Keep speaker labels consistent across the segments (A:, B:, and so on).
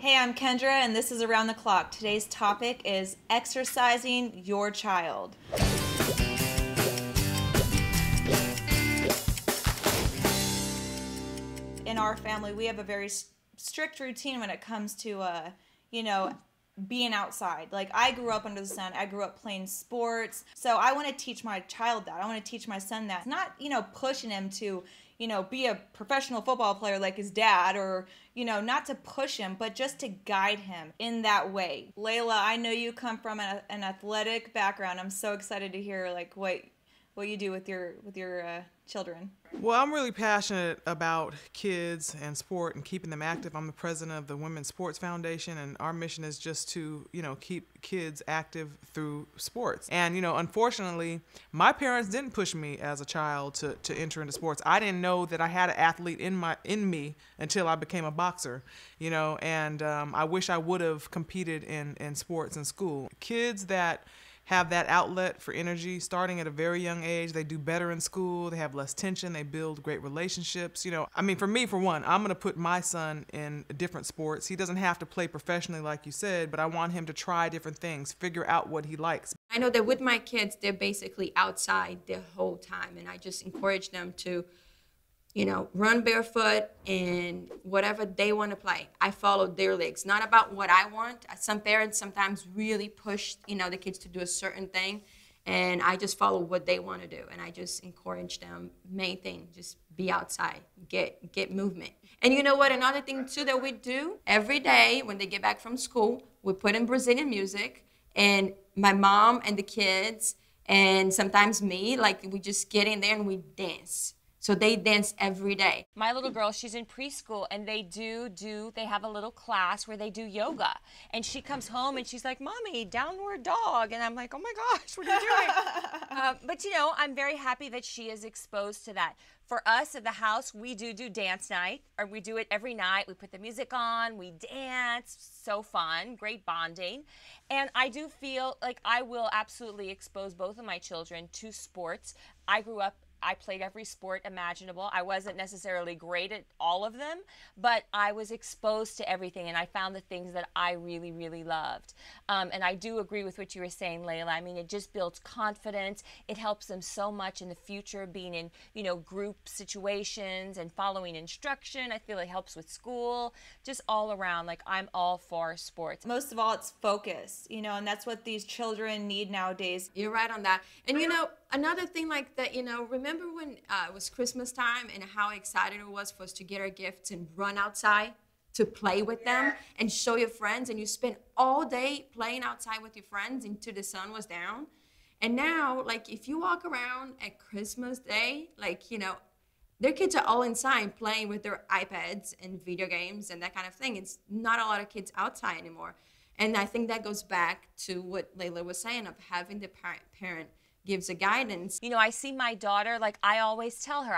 A: Hey, I'm Kendra, and this is Around the Clock. Today's topic is exercising your child. In our family, we have a very strict routine when it comes to, being outside. Like, I grew up under the sun. I grew up playing sports. So I want to teach my child that. I want to teach my son that. Not, pushing him to, be a professional football player like his dad, or, not to push him, but just to guide him in that way. Laila, I know you come from an athletic background. I'm so excited to hear what you do with your children.
B: Well, I'm really passionate about kids and sport and keeping them active. I'm the president of the Women's Sports Foundation, and our mission is just to, keep kids active through sports. And, unfortunately, my parents didn't push me as a child to enter into sports. I didn't know that I had an athlete in me until I became a boxer, and I wish I would have competed in sports in school. Kids that have that outlet for energy starting at a very young age, they do better in school, they have less tension, they build great relationships. For me, for one, I'm going to put my son in different sports. He doesn't have to play professionally like you said, but I want him to try different things, figure out what he likes.
C: I know that with my kids, they're basically outside the whole time, and I just encourage them to run barefoot and whatever they want to play. I follow their legs, not about what I want. Some parents sometimes really push, the kids to do a certain thing, and I just follow what they want to do. And I just encourage them, main thing, just be outside, get movement. And you know what, another thing too that we do every day when they get back from school, we put in Brazilian music, and my mom and the kids, and sometimes me, we just get in there and we dance. So they dance every day.
D: My little girl, she's in preschool, and they have a little class where they do yoga. And she comes home and she's like, Mommy, downward dog. And I'm like, oh my gosh, what are you doing? But I'm very happy that she is exposed to that. For us at the house, we do dance night, or we do it every night. We put the music on, we dance, so fun, great bonding. And I do feel like I will absolutely expose both of my children to sports. I played every sport imaginable. I wasn't necessarily great at all of them, but I was exposed to everything, and I found the things that I really, really loved. And I do agree with what you were saying, Laila. It just builds confidence. It helps them so much in the future, being in, group situations and following instruction. I feel it helps with school, just all around. I'm all for sports.
A: Most of all, it's focus, and that's what these children need nowadays.
C: You're right on that. And, another thing like that, remember when it was Christmas time and how excited it was for us to get our gifts and run outside to play with them and show your friends, and you spend all day playing outside with your friends until the sun was down? And now, if you walk around at Christmas Day, their kids are all inside playing with their iPads and video games and that kind of thing. It's not a lot of kids outside anymore. And I think that goes back to what Laila was saying of having the parent gives a guidance.
D: I see my daughter, I always tell her,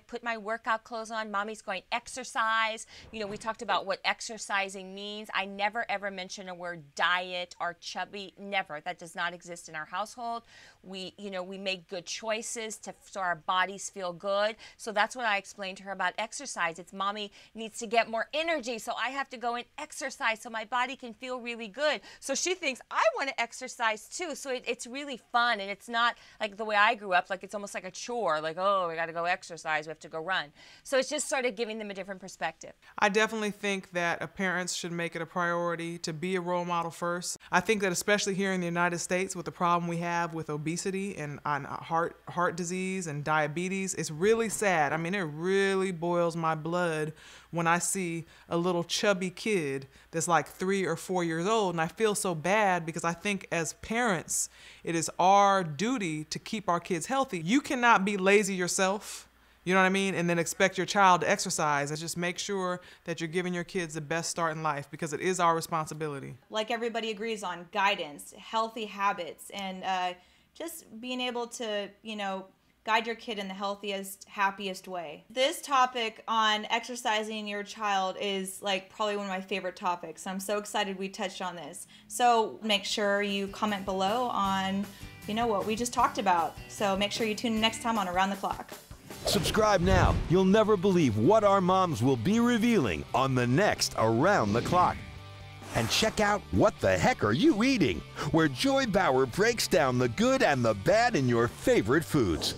D: put my workout clothes on, Mommy's going exercise. We talked about what exercising means. I never ever mention a word diet or chubby, never. That does not exist in our household. We make good choices so our bodies feel good. So that's what I explained to her about exercise. It's Mommy needs to get more energy, so I have to go and exercise so my body can feel really good. So she thinks I want to exercise too. So it's really fun, and it's not like the way I grew up, it's almost like a chore, oh, we got to go exercise, we have to go run. So it's just sort of giving them a different perspective.
B: I definitely think that parents should make it a priority to be a role model first. I think that especially here in the United States, with the problem we have with obesity and heart disease and diabetes, it's really sad. It really boils my blood when I see a little chubby kid that's 3 or 4 years old, and I feel so bad because I think as parents, it is our duty to keep our kids healthy. You cannot be lazy yourself, and then expect your child to exercise. And just make sure that you're giving your kids the best start in life, because it is our responsibility.
A: Like everybody agrees on, guidance, healthy habits, and just being able to, guide your kid in the healthiest, happiest way. This topic on exercising your child is probably one of my favorite topics. I'm so excited we touched on this. So make sure you comment below on, what we just talked about. So make sure you tune in next time on Around the Clock.
E: Subscribe now. You'll never believe what our moms will be revealing on the next Around the Clock. And check out What the Heck Are You Eating?, where Joy Bauer breaks down the good and the bad in your favorite foods.